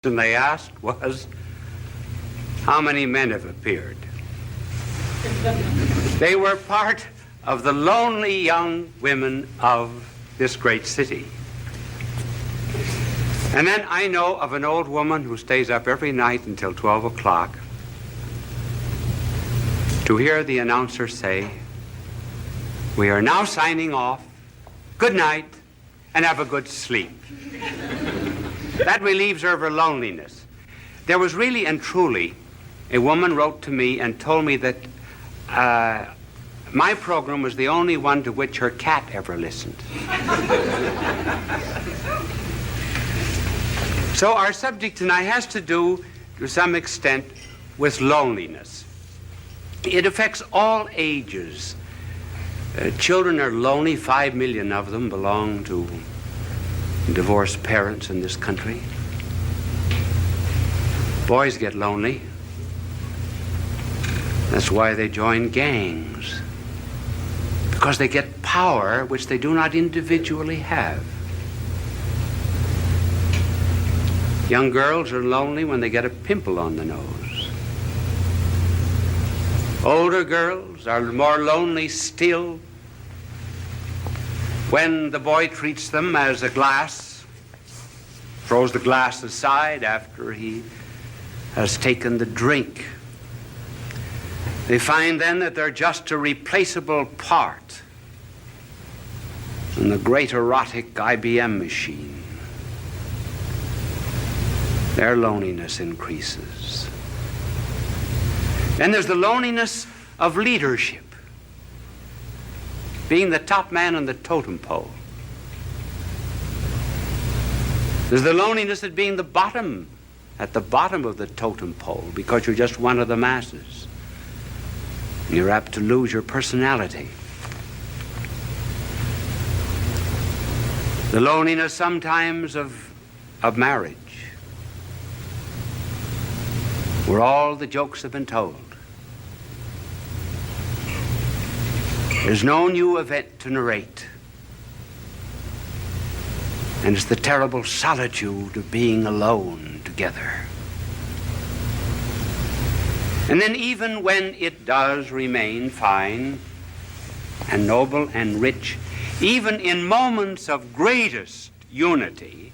they asked was, how many men have appeared? They were part of the lonely young women of this great city. And then I know of an old woman who stays up every night until 12 o'clock to hear the announcer say, "We are now signing off. Good night, and have a good sleep." That relieves her of her loneliness. There was really and truly, a woman wrote to me and told me that my program was the only one to which her cat ever listened. So our subject tonight has to do, to some extent, with loneliness. It affects all ages. Children are lonely. 5 million of them belong to divorced parents in this country. Boys get lonely. That's why they join gangs, because they get power which they do not individually have. Young girls are lonely when they get a pimple on the nose. Older girls are more lonely still when the boy treats them as a glass, throws the glass aside after he has taken the drink. They find then that they're just a replaceable part in the great erotic IBM machine. Their loneliness increases. Then there's the loneliness of leadership, being the top man on the totem pole. There's the loneliness of being at the bottom of the totem pole, because you're just one of the masses. You're apt to lose your personality. The loneliness sometimes of marriage, where all the jokes have been told. There's no new event to narrate. And it's the terrible solitude of being alone together. And then even when it does remain fine and noble and rich, even in moments of greatest unity,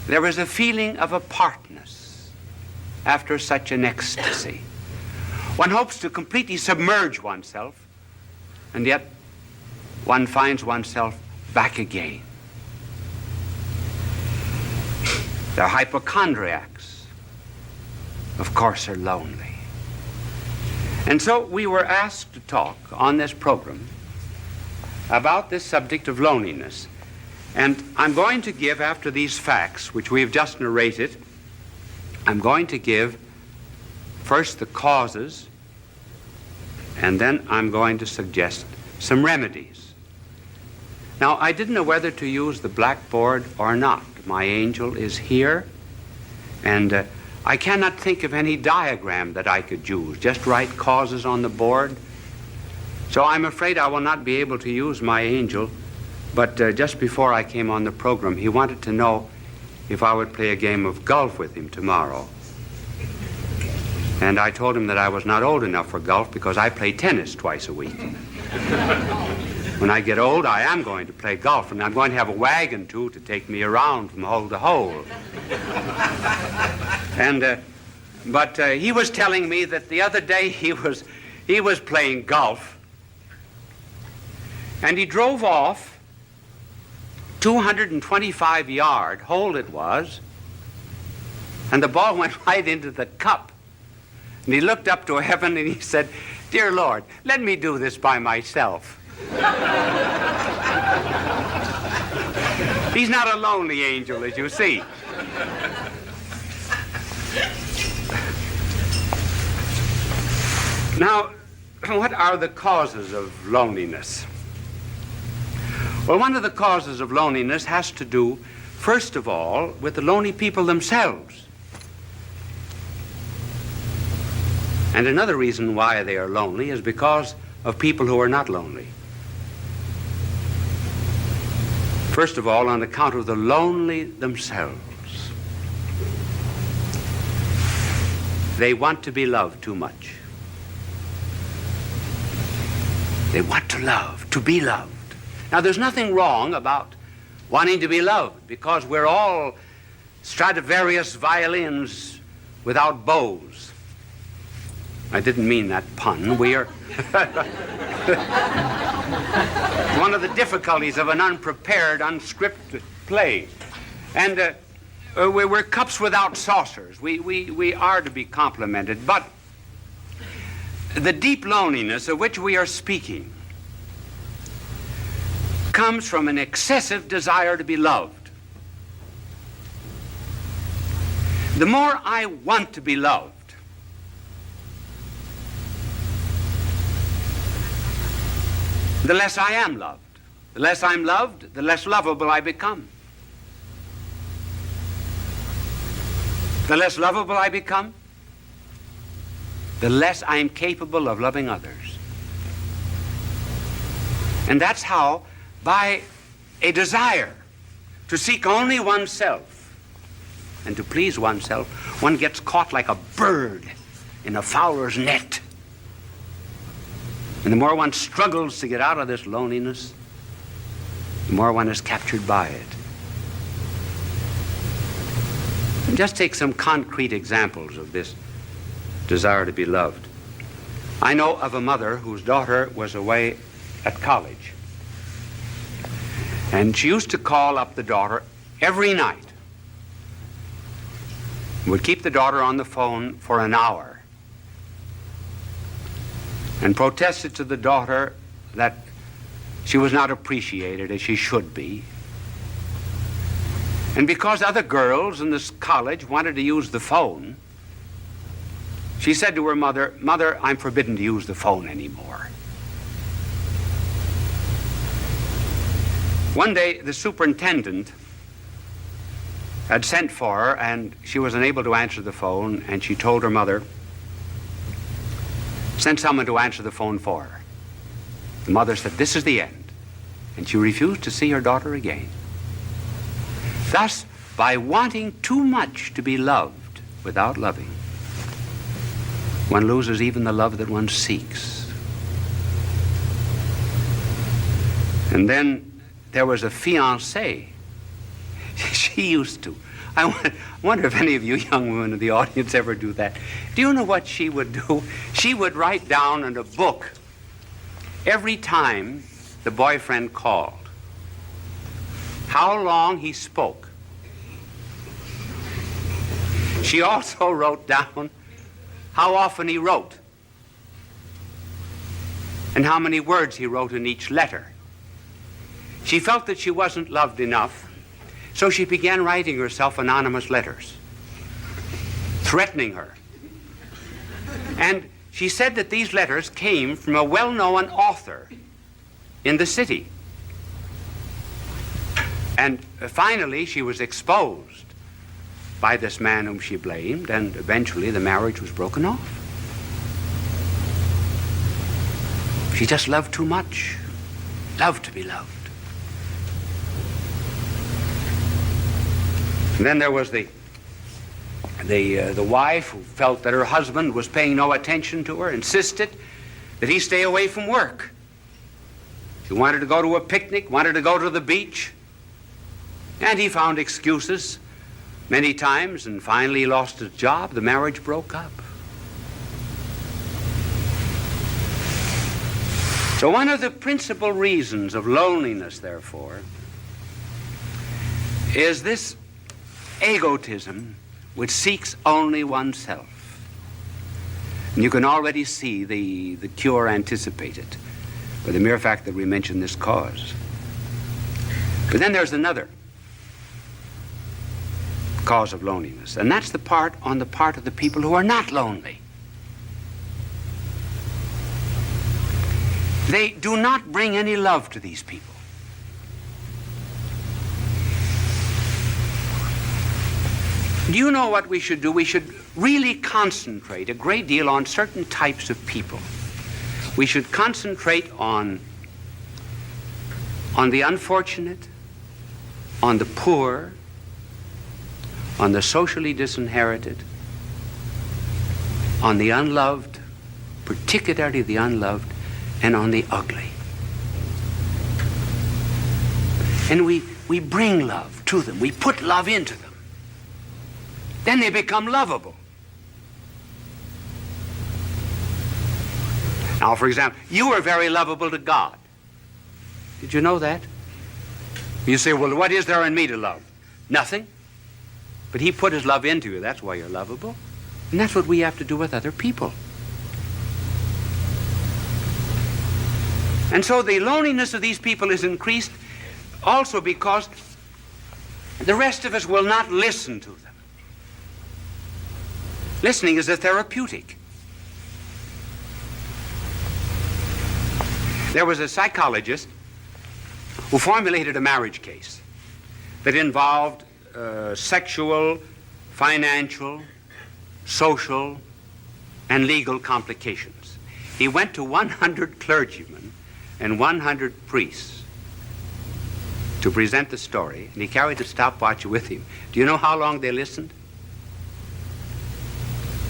there is a feeling of apartness after such an ecstasy. One hopes to completely submerge oneself, and yet one finds oneself back again. The hypochondriacs, of course, are lonely. And so we were asked to talk on this program about this subject of loneliness. And I'm going to give, after these facts, which we've just narrated, I'm going to give first the causes, and then I'm going to suggest some remedies. Now, I didn't know whether to use the blackboard or not. My angel is here, and I cannot think of any diagram that I could use. Just write causes on the board. So I'm afraid I will not be able to use my angel, but just before I came on the program, he wanted to know if I would play a game of golf with him tomorrow. And I told him that I was not old enough for golf because I play tennis twice a week. When I get old, I am going to play golf, and I'm going to have a wagon, too, to take me around from hole to hole. But he was telling me that the other day he was playing golf, and he drove off 225-yard hole it was, and the ball went right into the cup. And he looked up to heaven and he said, "Dear Lord, let me do this by myself." He's not a lonely angel, as you see. Now, what are the causes of loneliness? Well, one of the causes of loneliness has to do, first of all, with the lonely people themselves. And another reason why they are lonely is because of people who are not lonely. First of all, on account of the lonely themselves. They want to be loved too much. They want to love, to be loved. Now, there's nothing wrong about wanting to be loved, because we're all Stradivarius violins without bows. I didn't mean that pun. We are one of the difficulties of an unprepared, unscripted play. And we're cups without saucers. We are to be complimented. But the deep loneliness of which we are speaking comes from an excessive desire to be loved. The more I want to be loved, the less I am loved. The less I'm loved, the less lovable I become. The less lovable I become, the less I am capable of loving others. And that's how, by a desire to seek only oneself and to please oneself, one gets caught like a bird in a fowler's net. And the more one struggles to get out of this loneliness, the more one is captured by it. And just take some concrete examples of this desire to be loved. I know of a mother whose daughter was away at college. And she used to call up the daughter every night. Would keep the daughter on the phone for an hour and protested to the daughter that she was not appreciated as she should be. And because other girls in this college wanted to use the phone, she said to her mother, "Mother, I'm forbidden to use the phone anymore." One day, the superintendent had sent for her, and she was unable to answer the phone, and she told her mother, "Send someone to answer the phone for her." The mother said, "This is the end." And she refused to see her daughter again. Thus, by wanting too much to be loved without loving, one loses even the love that one seeks. And then there was a fiancée. She used to. I wonder if any of you young women in the audience ever do that. Do you know what she would do? She would write down in a book every time the boyfriend called how long he spoke. She also wrote down how often he wrote and how many words he wrote in each letter. She felt that she wasn't loved enough, so she began writing herself anonymous letters, threatening her. And she said that these letters came from a well-known author in the city. And finally, she was exposed by this man whom she blamed, and eventually the marriage was broken off. She just loved too much, loved to be loved. And then there was the wife who felt that her husband was paying no attention to her, insisted that he stay away from work. She wanted to go to a picnic, wanted to go to the beach, and he found excuses many times, and finally he lost his job. The marriage broke up. So one of the principal reasons of loneliness, therefore, is this egotism which seeks only oneself. And you can already see the cure anticipated by the mere fact that we mention this cause. But then there's another cause of loneliness, and that's on the part of the people who are not lonely. They do not bring any love to these people. Do you know what we should do? We should really concentrate a great deal on certain types of people. We should concentrate on the unfortunate, on the poor, on the socially disinherited, on the unloved, particularly the unloved, and on the ugly. And we bring love to them. We put love into them. Then they become lovable. Now, for example, you are very lovable to God. Did you know that? You say, well, what is there in me to love? Nothing. But he put his love into you. That's why you're lovable. And that's what we have to do with other people. And so the loneliness of these people is increased also because the rest of us will not listen to them. Listening is a therapeutic. There was a psychologist who formulated a marriage case that involved sexual, financial, social, and legal complications. He went to 100 clergymen and 100 priests to present the story, and he carried the stopwatch with him. Do you know how long they listened?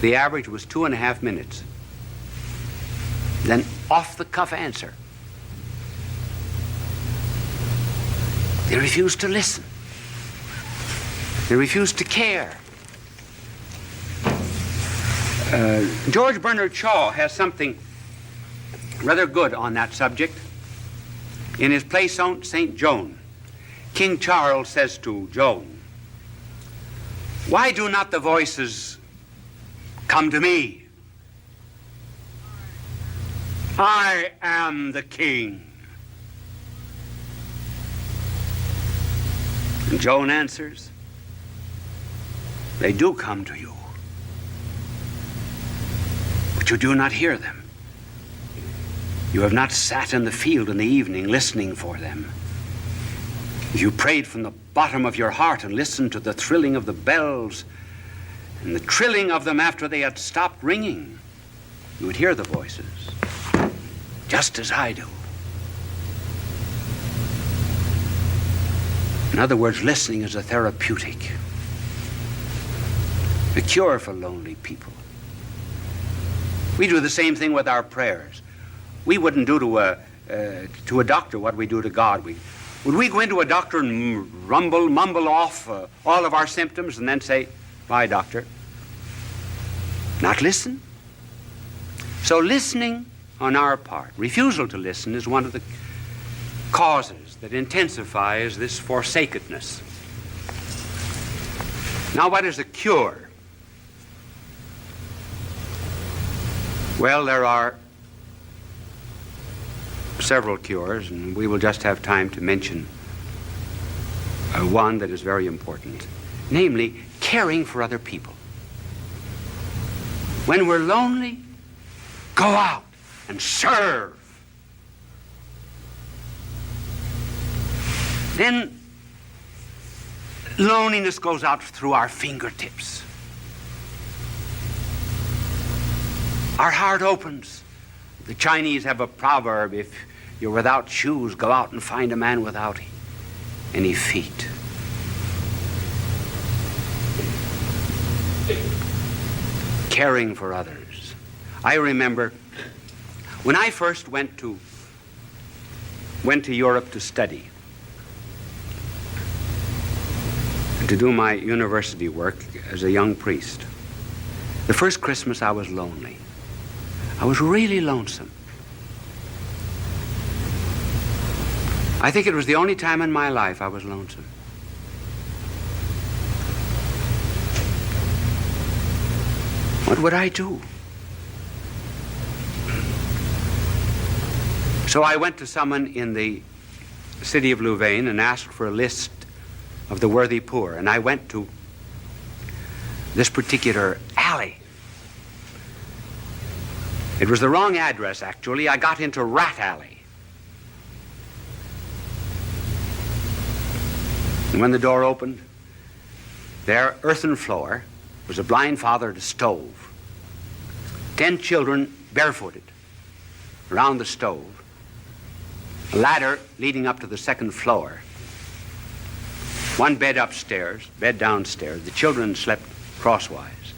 The average was 2.5 minutes. Then off-the-cuff answer. They refused to listen. They refused to care. George Bernard Shaw has something rather good on that subject. In his play St. Joan, King Charles says to Joan, "Why do not the voices come to me? I am the king." And Joan answers, "They do come to you, but you do not hear them. You have not sat in the field in the evening listening for them. If you prayed from the bottom of your heart and listened to the thrilling of the bells and the trilling of them after they had stopped ringing, you would hear the voices, just as I do." In other words, listening is a therapeutic, a cure for lonely people. We do the same thing with our prayers. We wouldn't do to a doctor what we do to God. Would we go into a doctor and mumble off all of our symptoms and then say, "Bye, doctor"? Not listen. So listening on our part, refusal to listen, is one of the causes that intensifies this forsakenness. Now, what is a cure? Well, there are several cures, and we will just have time to mention one that is very important, namely caring for other people. When we're lonely, go out and serve. Then loneliness goes out through our fingertips. Our heart opens. The Chinese have a proverb, if you're without shoes, go out and find a man without any feet. Caring for others. I remember when I first went to Europe to study, to do my university work as a young priest. The first Christmas I was lonely. I was really lonesome. I think it was the only time in my life I was lonesome. What would I do? So I went to someone in the city of Louvain and asked for a list of the worthy poor, and I went to this particular alley. It was the wrong address, actually. I got into Rat Alley. And when the door opened, there, earthen floor, was a blind father at a stove. 10 children barefooted around the stove. A ladder leading up to the second floor. One bed upstairs, bed downstairs. The children slept crosswise.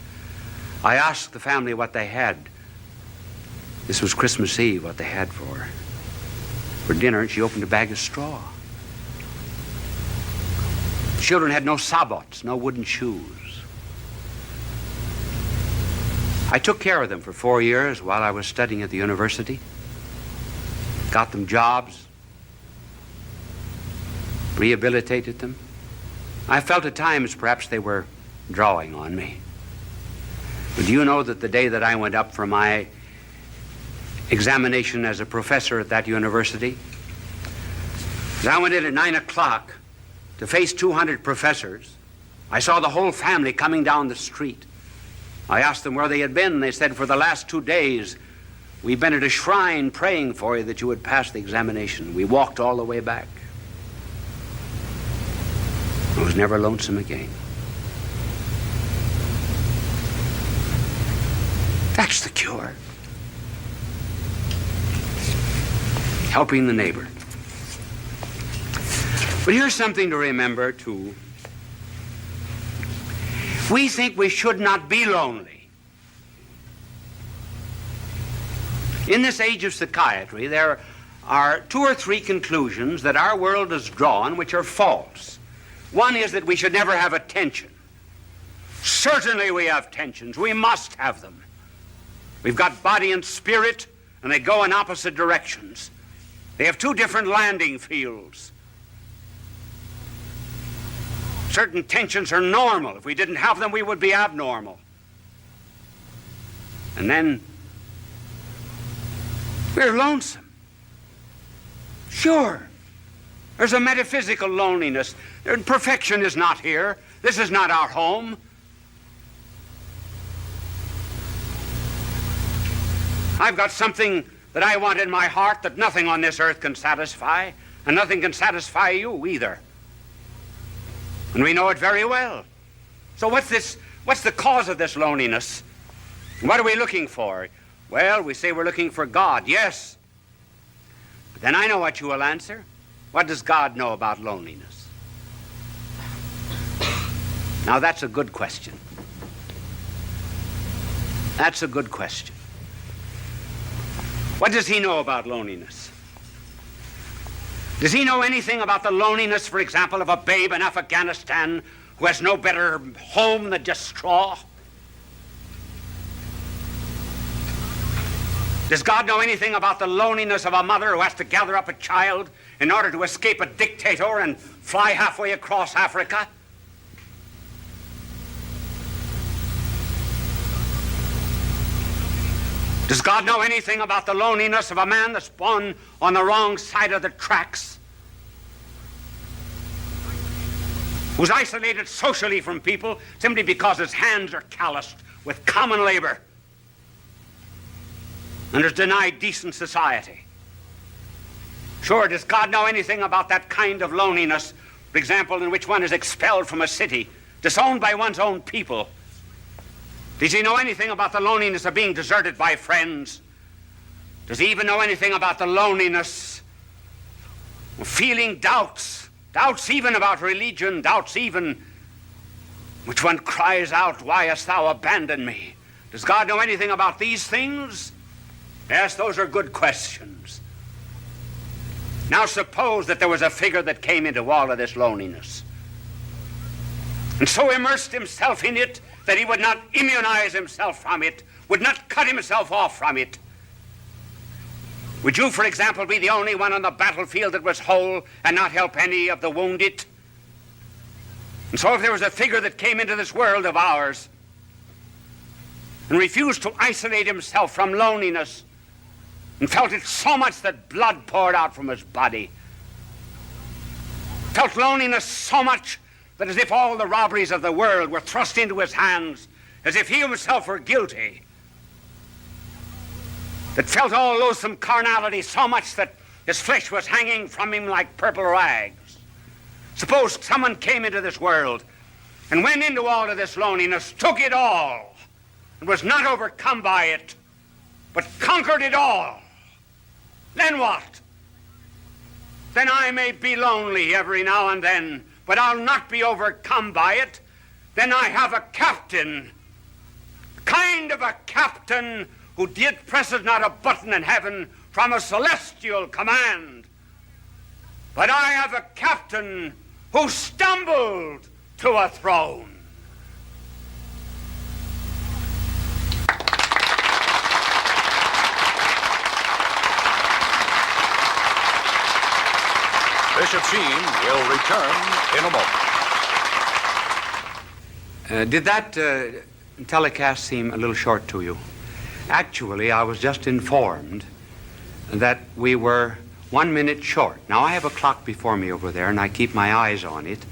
I asked the family what they had. This was Christmas Eve, what they had for dinner, and she opened a bag of straw. The children had no sabots, no wooden shoes. I took care of them for 4 years while I was studying at the university. Got them jobs, rehabilitated them. I felt at times perhaps they were drawing on me. But do you know that the day that I went up for my examination as a professor at that university, as I went in at 9 o'clock to face 200 professors, I saw the whole family coming down the street. I asked them where they had been. They said, for the last 2 days, we've been at a shrine praying for you that you would pass the examination. We walked all the way back. I was never lonesome again. That's the cure. Helping the neighbor. But here's something to remember, too. We think we should not be lonely. In this age of psychiatry, there are 2 or 3 conclusions that our world has drawn which are false. One is that we should never have a tension. Certainly we have tensions. We must have them. We've got body and spirit, and they go in opposite directions. They have 2 different landing fields. Certain tensions are normal. If we didn't have them, we would be abnormal. And then we're lonesome. Sure. There's a metaphysical loneliness. Perfection is not here. This is not our home. I've got something that I want in my heart that nothing on this earth can satisfy, and nothing can satisfy you either. And we know it very well. So what's the cause of this loneliness? What are we looking for? Well, we say we're looking for God, yes. But then I know what you will answer. What does God know about loneliness? Now that's a good question. That's a good question. What does he know about loneliness? Does he know anything about the loneliness, for example, of a babe in Afghanistan who has no better home than just straw? Does God know anything about the loneliness of a mother who has to gather up a child in order to escape a dictator and fly halfway across Africa? Does God know anything about the loneliness of a man that's born on the wrong side of the tracks? Who's isolated socially from people simply because his hands are calloused with common labor and is denied decent society? Sure, does God know anything about that kind of loneliness, for example, in which one is expelled from a city, disowned by one's own people? Does he know anything about the loneliness of being deserted by friends? Does he even know anything about the loneliness of feeling doubts? Doubts even about religion, doubts even which one cries out, "Why hast thou abandoned me?" Does God know anything about these things? Yes, those are good questions. Now suppose that there was a figure that came into all of this loneliness and so immersed himself in it that he would not immunize himself from it, would not cut himself off from it. Would you, for example, be the only one on the battlefield that was whole and not help any of the wounded? And so if there was a figure that came into this world of ours and refused to isolate himself from loneliness and felt it so much that blood poured out from his body, felt loneliness so much that as if all the robberies of the world were thrust into his hands, as if he himself were guilty, that felt all loathsome carnality so much that his flesh was hanging from him like purple rags. Suppose someone came into this world and went into all of this loneliness, took it all, and was not overcome by it, but conquered it all. Then what? Then I may be lonely every now and then, but I'll not be overcome by it. Then I have a captain kind of a captain who did presses not a button in heaven from a celestial command, but I have a captain who stumbled to a throne. Bishop Sheen will return in a moment. Did that telecast seem a little short to you? Actually, I was just informed that we were 1 minute short. Now, I have a clock before me over there, and I keep my eyes on it.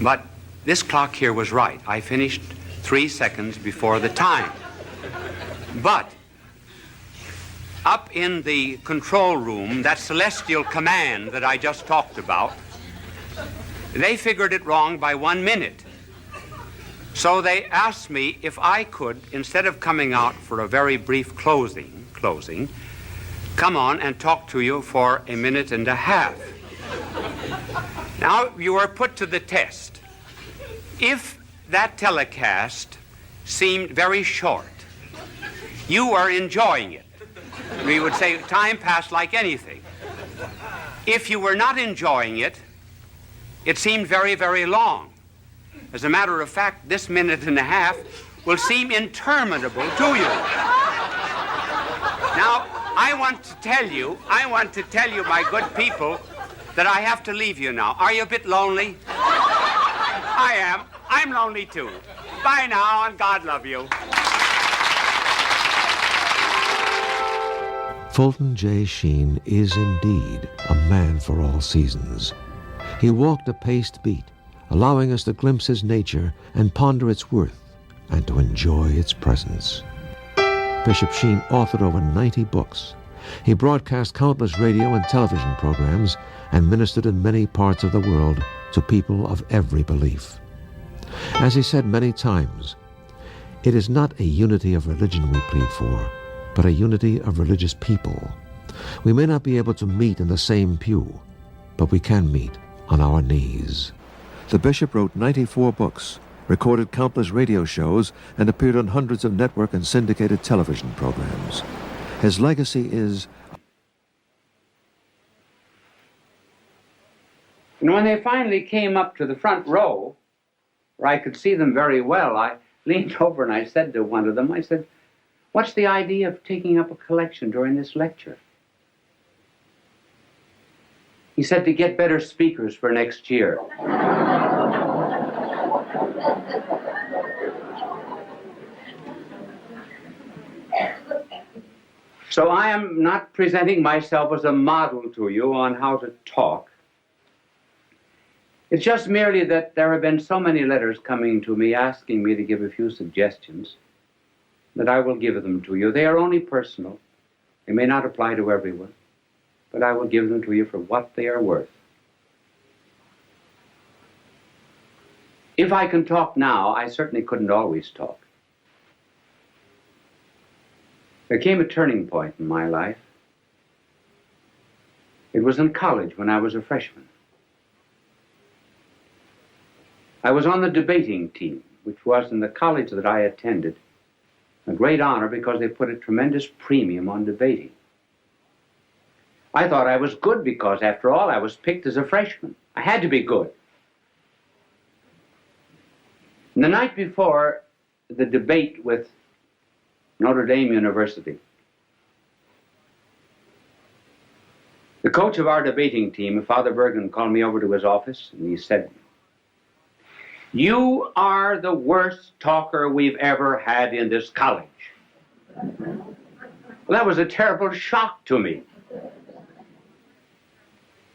But this clock here was right. I finished 3 seconds before the time. But up in the control room, that celestial command that I just talked about, they figured it wrong by 1 minute. So they asked me if I could, instead of coming out for a very brief closing, come on and talk to you for 1.5 minutes. Now, you are put to the test. If that telecast seemed very short, you are enjoying it. We would say time passed like anything. If you were not enjoying it, it seemed very, very long. As a matter of fact, this 1.5 minutes will seem interminable to you. Now, I want to tell you, my good people, that I have to leave you now. Are you a bit lonely? I am. I'm lonely too. Bye now, and God love you. Fulton J. Sheen is indeed a man for all seasons. He walked a paced beat, allowing us to glimpse his nature and ponder its worth and to enjoy its presence. Bishop Sheen authored over 90 books. He broadcast countless radio and television programs and ministered in many parts of the world to people of every belief. As he said many times, it is not a unity of religion we plead for, but a unity of religious people. We may not be able to meet in the same pew, but we can meet on our knees. The bishop wrote 94 books, recorded countless radio shows, and appeared on hundreds of network and syndicated television programs. His legacy is... And when they finally came up to the front row, where I could see them very well, I leaned over and I said to one of them, I said, "What's the idea of taking up a collection during this lecture?" He said, "To get better speakers for next year." So I am not presenting myself as a model to you on how to talk. It's just merely that there have been so many letters coming to me asking me to give a few suggestions that I will give them to you. They are only personal. They may not apply to everyone, but I will give them to you for what they are worth. If I can talk now, I certainly couldn't always talk. There came a turning point in my life. It was in college when I was a freshman. I was on the debating team, which was in the college that I attended a great honor because they put a tremendous premium on debating. I thought I was good because, after all, I was picked as a freshman. I had to be good. And the night before the debate with Notre Dame University, the coach of our debating team, Father Bergen, called me over to his office and he said, "You are the worst talker we've ever had in this college." Well, that was a terrible shock to me.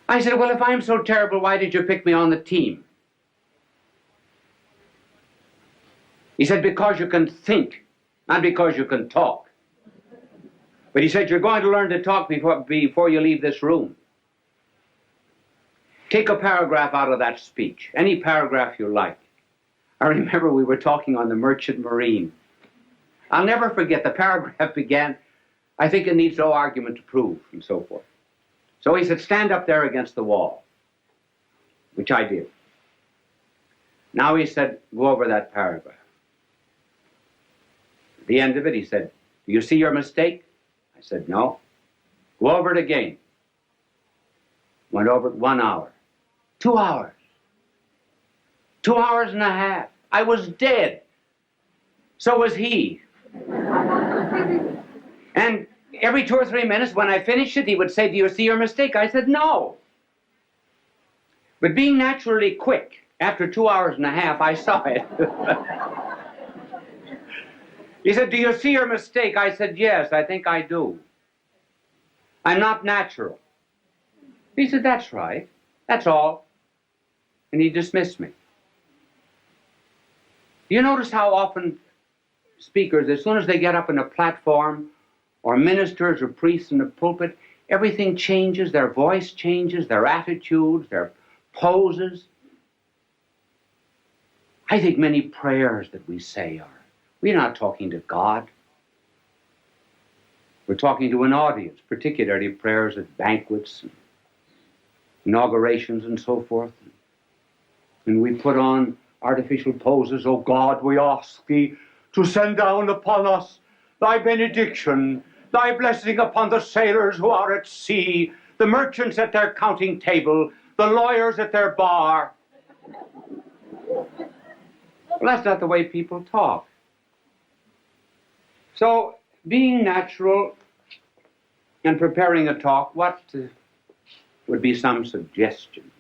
I said, "Well, if I'm so terrible, why did you pick me on the team?" He said, "Because you can think, not because you can talk." But he said, "You're going to learn to talk before you leave this room. Take a paragraph out of that speech, any paragraph you like." I remember we were talking on the Merchant Marine. I'll never forget, the paragraph began, "I think it needs no argument to prove," and so forth. So he said, "Stand up there against the wall," which I did. Now he said, "Go over that paragraph." the end of it, he said, "Do you see your mistake?" I said, "No." "Go over it again." Went over it 1 hour, 2 hours, 2 hours and a half. I was dead. So was he. And every 2 or 3 minutes, when I finished it, he would say, "Do you see your mistake?" I said, "No." But being naturally quick, after 2 hours and a half, I saw it. He said, "Do you see your mistake?" I said, "Yes, I think I do. I'm not natural." He said, "That's right. That's all." And he dismissed me. You notice how often speakers, as soon as they get up in a platform, or ministers or priests in the pulpit, everything changes, their voice changes, their attitudes, their poses. I think many prayers that we say are, we're not talking to God. We're talking to an audience, particularly prayers at banquets, and inaugurations and so forth. And we put on artificial poses. "Oh God, we ask thee to send down upon us thy benediction, thy blessing upon the sailors who are at sea, the merchants at their counting table, the lawyers at their bar." Well, that's not the way people talk. So, being natural and preparing a talk, what would be some suggestions?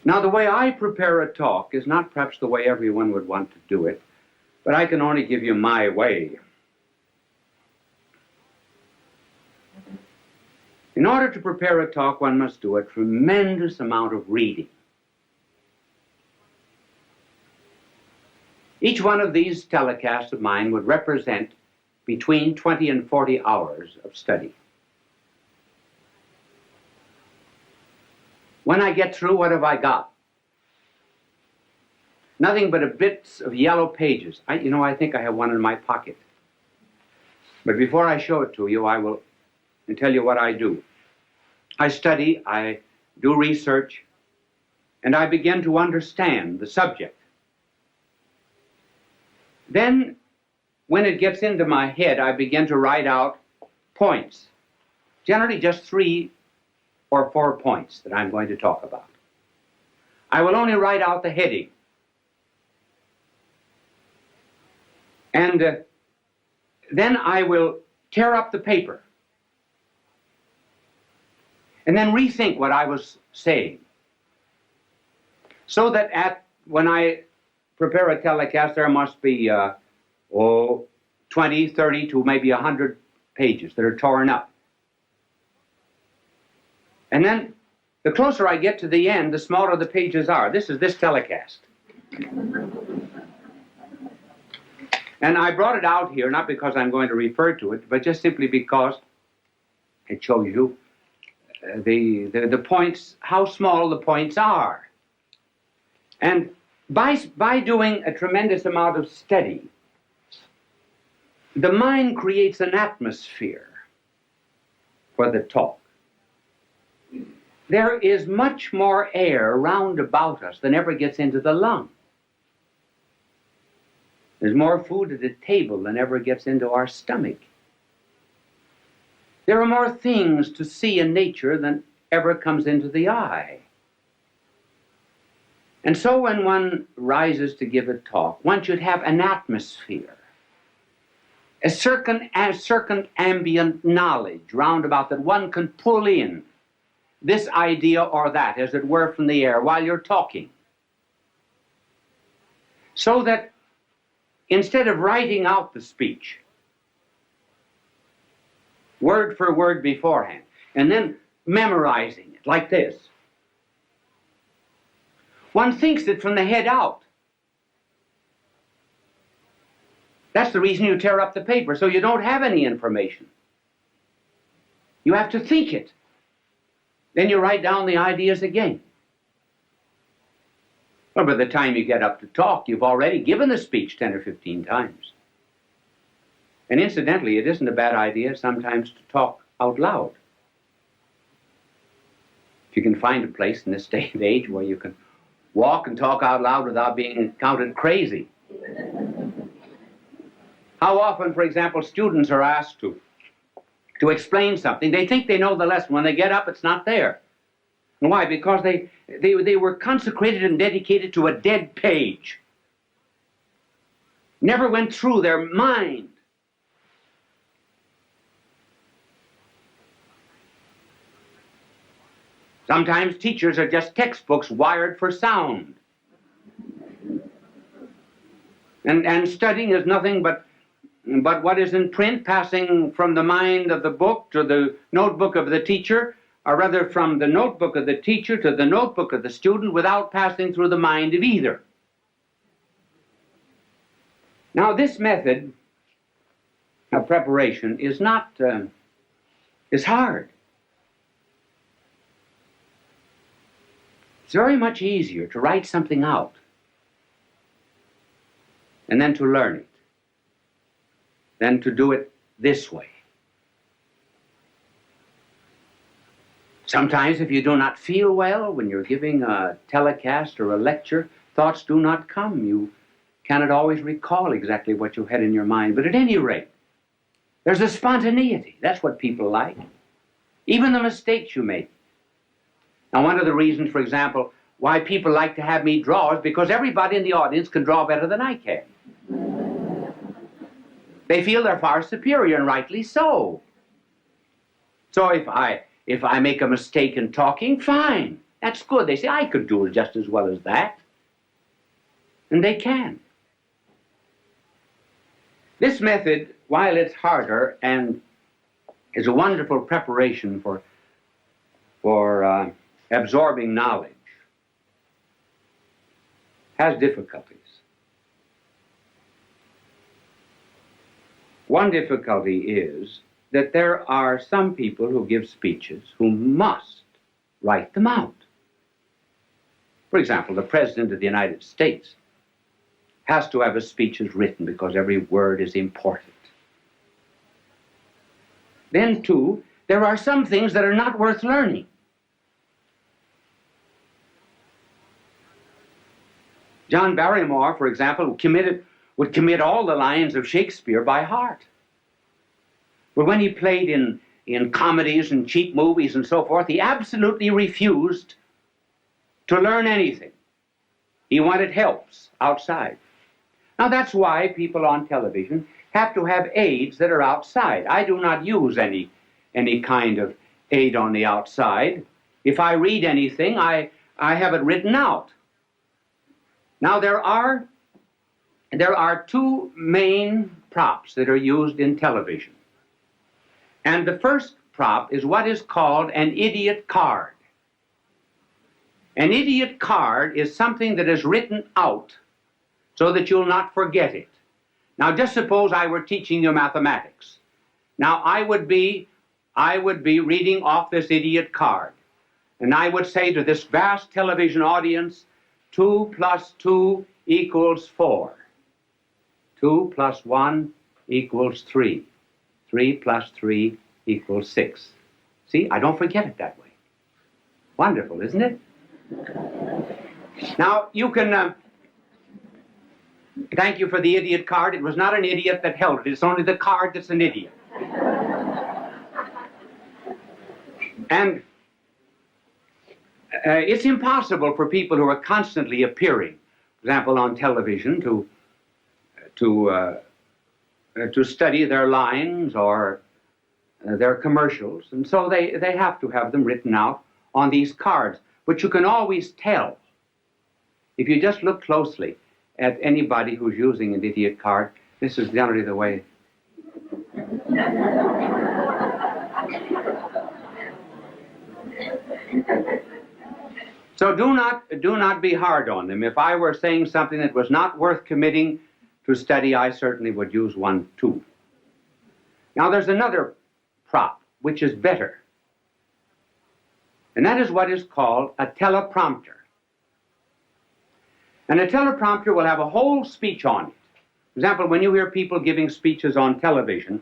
Now, the way I prepare a talk is not perhaps the way everyone would want to do it, but I can only give you my way. In order to prepare a talk, one must do a tremendous amount of reading. Each one of these telecasts of mine would represent between 20 and 40 hours of study. When I get through, what have I got? Nothing but a bits of yellow pages. I think I have one in my pocket. But before I show it to you, I will tell you what I do. I study, I do research, and I begin to understand the subject. Then, when it gets into my head, I begin to write out points. Generally just 3 or 4 points that I'm going to talk about. I will only write out the heading. And then I will tear up the paper and then rethink what I was saying, so that when I prepare a telecast, there must be 20, 30 to maybe 100 pages that are torn up. And then the closer I get to the end, the smaller the pages are. This is this telecast. And I brought it out here, not because I'm going to refer to it, but just simply because it shows you the points, how small the points are. And by doing a tremendous amount of study, the mind creates an atmosphere for the talk. There is much more air round about us than ever gets into the lung. There's more food at the table than ever gets into our stomach. There are more things to see in nature than ever comes into the eye. And so when one rises to give a talk, one should have an atmosphere, a certain ambient knowledge round about that one can pull in this idea or that, as it were, from the air while you're talking. So that instead of writing out the speech, word for word beforehand, and then memorizing it like this, one thinks it from the head out. That's the reason you tear up the paper, so you don't have any information. You have to think it. Then you write down the ideas again. Well, by the time you get up to talk, you've already given the speech 10 or 15 times. And incidentally, it isn't a bad idea sometimes to talk out loud. If you can find a place in this day and age where you can walk and talk out loud without being counted crazy. How often, for example, students are asked to explain something. They think they know the lesson. When they get up, it's not there. And why? Because they were consecrated and dedicated to a dead page. Never went through their mind. Sometimes teachers are just textbooks wired for sound. And studying is nothing but what is in print, passing from the mind of the book to the notebook of the teacher, or rather from the notebook of the teacher to the notebook of the student without passing through the mind of either. Now, this method of preparation is not, is hard. It's very much easier to write something out and then to learn it than to do it this way. Sometimes if you do not feel well when you're giving a telecast or a lecture, thoughts do not come. You cannot always recall exactly what you had in your mind. But at any rate, there's a spontaneity. That's what people like. Even the mistakes you make. Now, one of the reasons, for example, why people like to have me draw is because everybody in the audience can draw better than I can. They feel they're far superior, and rightly so. So if I make a mistake in talking, fine. That's good. They say, I could do it just as well as that. And they can. This method, while it's harder and is a wonderful preparation for absorbing knowledge, has difficulties. One difficulty is that there are some people who give speeches who must write them out. For example, the President of the United States has to have his speeches written because every word is important. Then, too, there are some things that are not worth learning. John Barrymore, for example, would commit all the lines of Shakespeare by heart. But when he played in comedies and cheap movies and so forth, he absolutely refused to learn anything. He wanted helps outside. Now that's why people on television have to have aids that are outside. I do not use any kind of aid on the outside. If I read anything, I have it written out. Now there are two main props that are used in television. And the first prop is what is called an idiot card. An idiot card is something that is written out so that you'll not forget it. Now just suppose I were teaching you mathematics. Now I would be reading off this idiot card. And I would say to this vast television audience, 2 plus 2 equals 4. 2 plus 1 equals 3. 3 plus 3 equals 6. See, I don't forget it that way. Wonderful, isn't it? Now, you can... thank you for the idiot card. It was not an idiot that held it. It's only the card that's an idiot. And it's impossible for people who are constantly appearing, for example, on television, to study their lines or their commercials. And so they have to have them written out on these cards. But you can always tell, if you just look closely at anybody who's using an idiot card. This is generally the way. So do not be hard on them. If I were saying something that was not worth committing to study, I certainly would use one too. Now there's another prop which is better. And that is what is called a teleprompter. And a teleprompter will have a whole speech on it. For example, when you hear people giving speeches on television,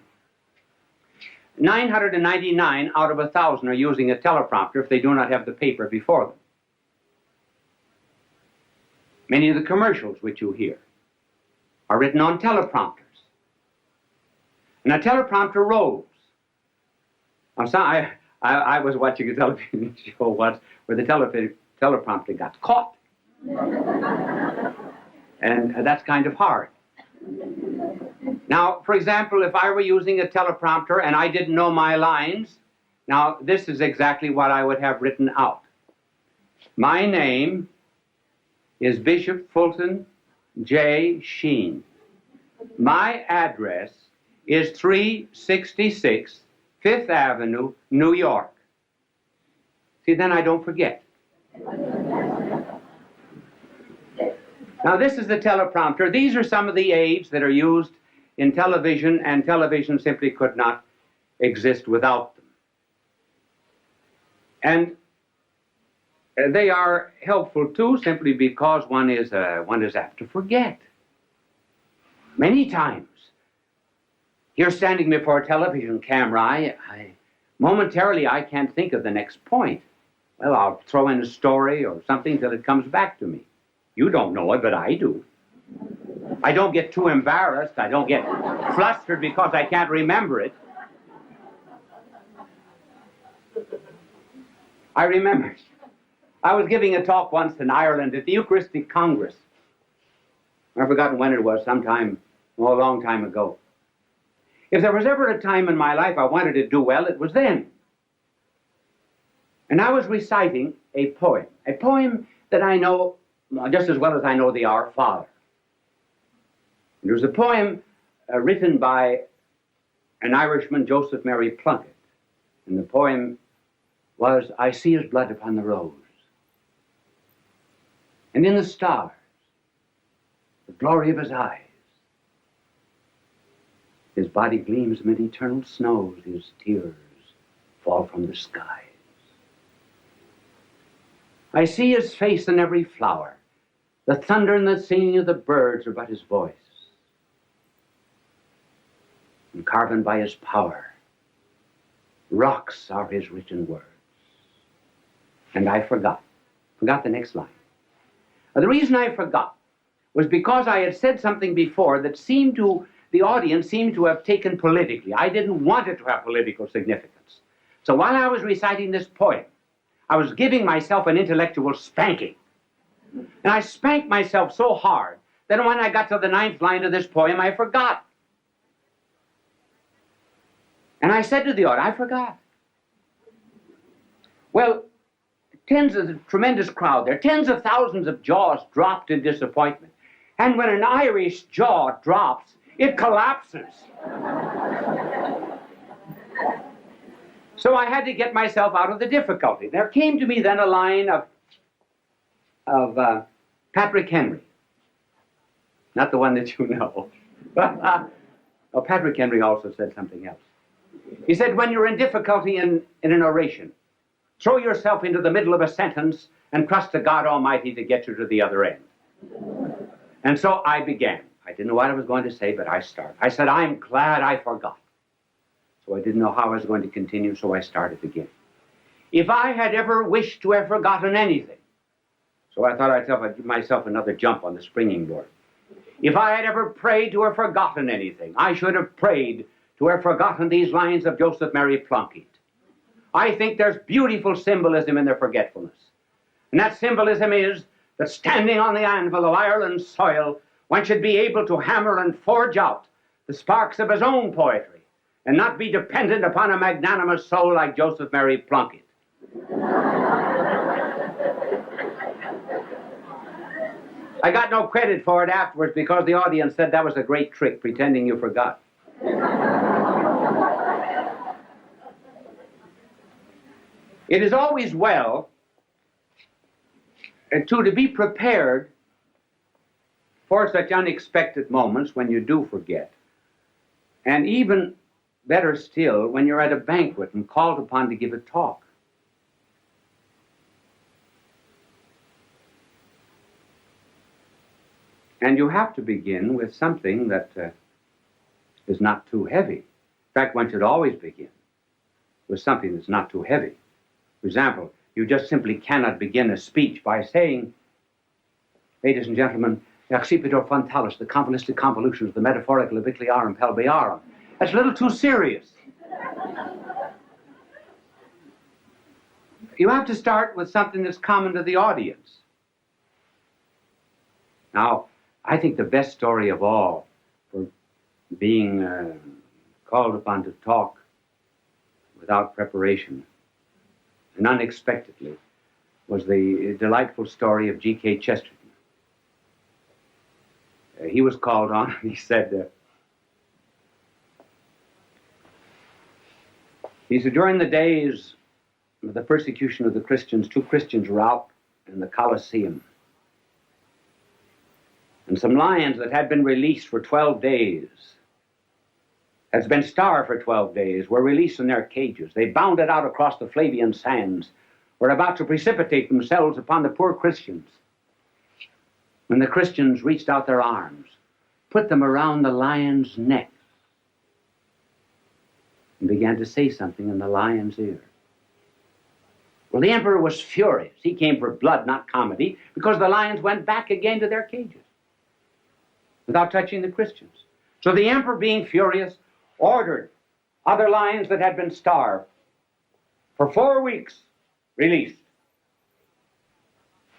999 out of 1,000 are using a teleprompter if they do not have the paper before them. Many of the commercials which you hear are written on teleprompters. And a teleprompter rose. I was watching a television show once where the teleprompter got caught. And that's kind of hard. Now, for example, if I were using a teleprompter and I didn't know my lines, now this is exactly what I would have written out. My name is Bishop Fulton J. Sheen. My address is 366 Fifth Avenue, New York. See, then I don't forget. Now, this is the teleprompter. These are some of the aids that are used in television, and television simply could not exist without them. And they are helpful, too, simply because one is apt to forget. Many times, you're standing before a television camera, momentarily I can't think of the next point. Well, I'll throw in a story or something till it comes back to me. You don't know it, but I do. I don't get too embarrassed. I don't get flustered because I can't remember it. I remember, I was giving a talk once in Ireland at the Eucharistic Congress. I've forgotten when it was, sometime, a long time ago. If there was ever a time in my life I wanted to do well, it was then. And I was reciting a poem that I know just as well as I know the Our Father. It was a poem written by an Irishman, Joseph Mary Plunkett. And the poem was, I see his blood upon the rose, and in the stars, the glory of his eyes. His body gleams amid eternal snows, his tears fall from the skies. I see his face in every flower. The thunder and the singing of the birds are but his voice. And carven by his power, rocks are his written words. And I forgot the next line. The reason I forgot was because I had said something before that the audience seemed to have taken politically. I didn't want it to have political significance. So while I was reciting this poem, I was giving myself an intellectual spanking. And I spanked myself so hard that when I got to the 9th line of this poem, I forgot. And I said to the audience, I forgot. Well, tremendous crowd there, tens of thousands of jaws dropped in disappointment. And when an Irish jaw drops, it collapses. So I had to get myself out of the difficulty. There came to me then a line of Patrick Henry. Not the one that you know. Oh, Patrick Henry also said something else. He said, when you're in difficulty in an oration, throw yourself into the middle of a sentence and trust to God Almighty to get you to the other end. And so I began. I didn't know what I was going to say, but I started. I said, I'm glad I forgot. So I didn't know how I was going to continue, so I started again. If I had ever wished to have forgotten anything, so I thought I'd give myself another jump on the springing board. If I had ever prayed to have forgotten anything, I should have prayed to have forgotten these lines of Joseph Mary Plunkett. I think there's beautiful symbolism in their forgetfulness. And that symbolism is that standing on the anvil of Ireland's soil, one should be able to hammer and forge out the sparks of his own poetry and not be dependent upon a magnanimous soul like Joseph Mary Plunkett. I got no credit for it afterwards because the audience said that was a great trick, pretending you forgot. It is always well to be prepared for such unexpected moments when you do forget. And even better still, when you're at a banquet and called upon to give a talk. And you have to begin with something that is not too heavy. In fact, one should always begin with something that's not too heavy. For example, you just simply cannot begin a speech by saying, ladies and gentlemen, accipitor frontalis, the convoluted convolutions, the metaphorical obliquiarum pelviarum. That's a little too serious. You have to start with something that's common to the audience. Now, I think the best story of all for being called upon to talk without preparation and unexpectedly was the delightful story of G.K. Chesterton. He was called on and he said, during the days of the persecution of the Christians, 2 Christians were out in the Colosseum. And some lions that had been released for 12 days, has been starved for 12 days, were released from their cages. They bounded out across the Flavian sands, were about to precipitate themselves upon the poor Christians. When the Christians reached out their arms, put them around the lion's neck, and began to say something in the lion's ear. Well, the emperor was furious. He came for blood, not comedy, because the lions went back again to their cages without touching the Christians. So the emperor, being furious, ordered other lions that had been starved for 4 weeks released.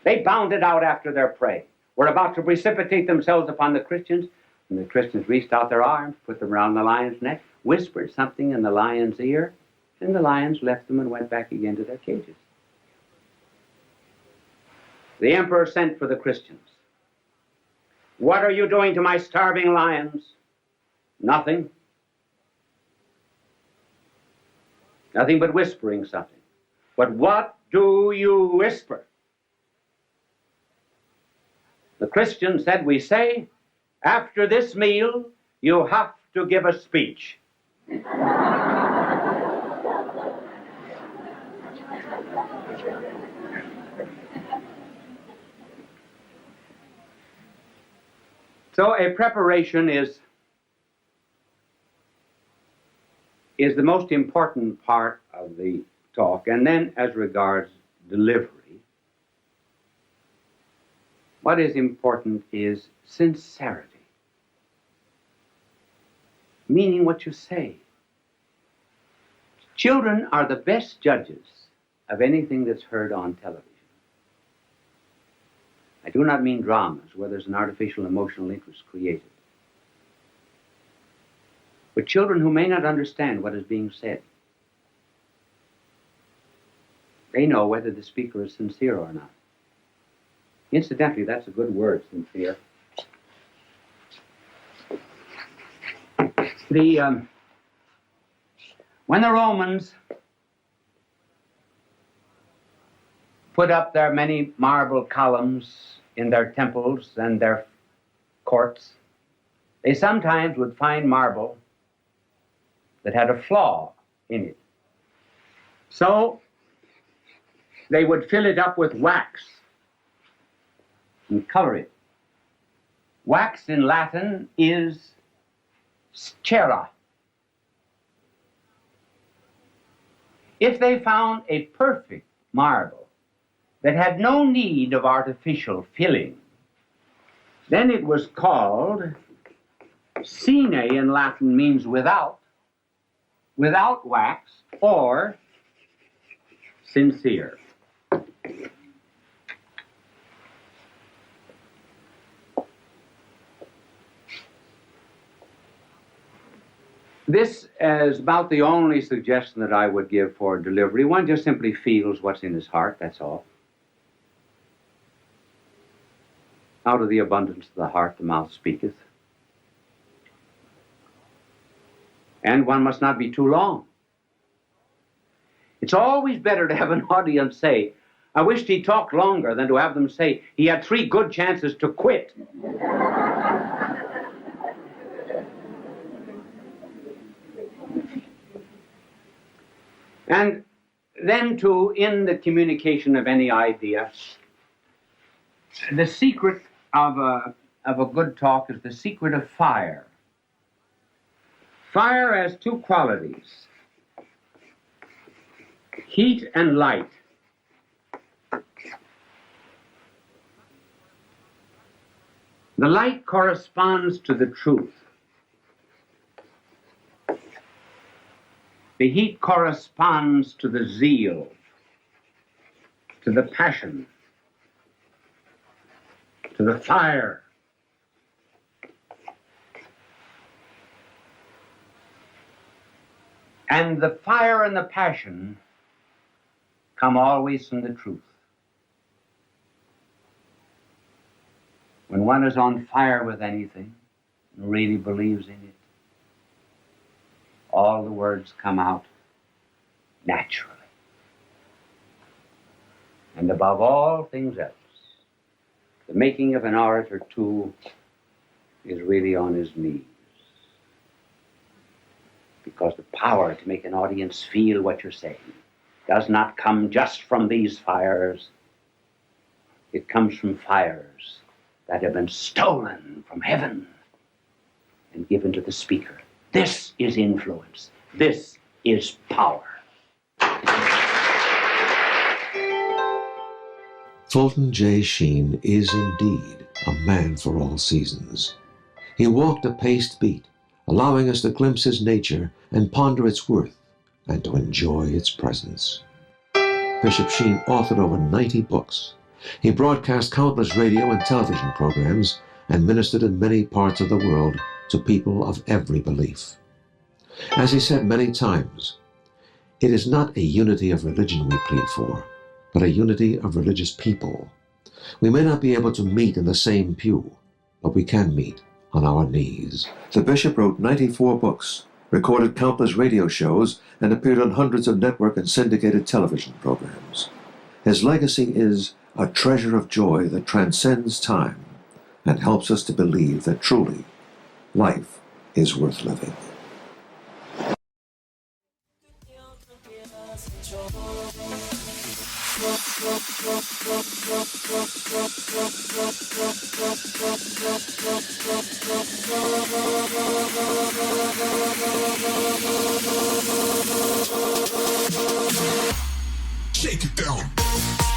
They bounded out after their prey, were about to precipitate themselves upon the Christians, and the Christians reached out their arms, put them around the lion's neck, whispered something in the lion's ear, and the lions left them and went back again to their cages. The emperor sent for the Christians. What are you doing to my starving lions? Nothing. Nothing but whispering something. But what do you whisper? The Christian said, we say, after this meal, you have to give a speech. So a preparation is the most important part of the talk. And then as regards delivery, what is important is sincerity, meaning what you say. Children are the best judges of anything that's heard on television. I do not mean dramas where there's an artificial emotional interest created. But children who may not understand what is being said, they know whether the speaker is sincere or not. Incidentally, that's a good word, sincere. When the Romans put up their many marble columns in their temples and their courts, they sometimes would find marble that had a flaw in it. So they would fill it up with wax and color it. Wax in Latin is cera. If they found a perfect marble that had no need of artificial filling, then it was called sine in Latin, means without wax, or sincere. This is about the only suggestion that I would give for delivery. One just simply feels what's in his heart, that's all. Out of the abundance of the heart, the mouth speaketh. And one must not be too long. It's always better to have an audience say, I wished he talked longer, than to have them say, he had 3 good chances to quit. And then too, in the communication of any idea, the secret of a good talk is the secret of fire. Fire has 2 qualities, heat and light. The light corresponds to the truth. The heat corresponds to the zeal, to the passion, to the fire. And the fire and the passion come always from the truth. When one is on fire with anything, and really believes in it, all the words come out naturally. And above all things else, the making of an orator, too, is really on his knees. Because the power to make an audience feel what you're saying does not come just from these fires. It comes from fires that have been stolen from heaven and given to the speaker. This is influence. This is power. Fulton J. Sheen is indeed a man for all seasons. He walked a paced beat, allowing us to glimpse his nature and ponder its worth and to enjoy its presence. Bishop Sheen authored over 90 books. He broadcast countless radio and television programs and ministered in many parts of the world to people of every belief. As he said many times, it is not a unity of religion we plead for, but a unity of religious people. We may not be able to meet in the same pew, but we can meet on our knees. The bishop wrote 94 books, recorded countless radio shows, and appeared on hundreds of network and syndicated television programs. His legacy is a treasure of joy that transcends time and helps us to believe that truly life is worth living. Shake it down.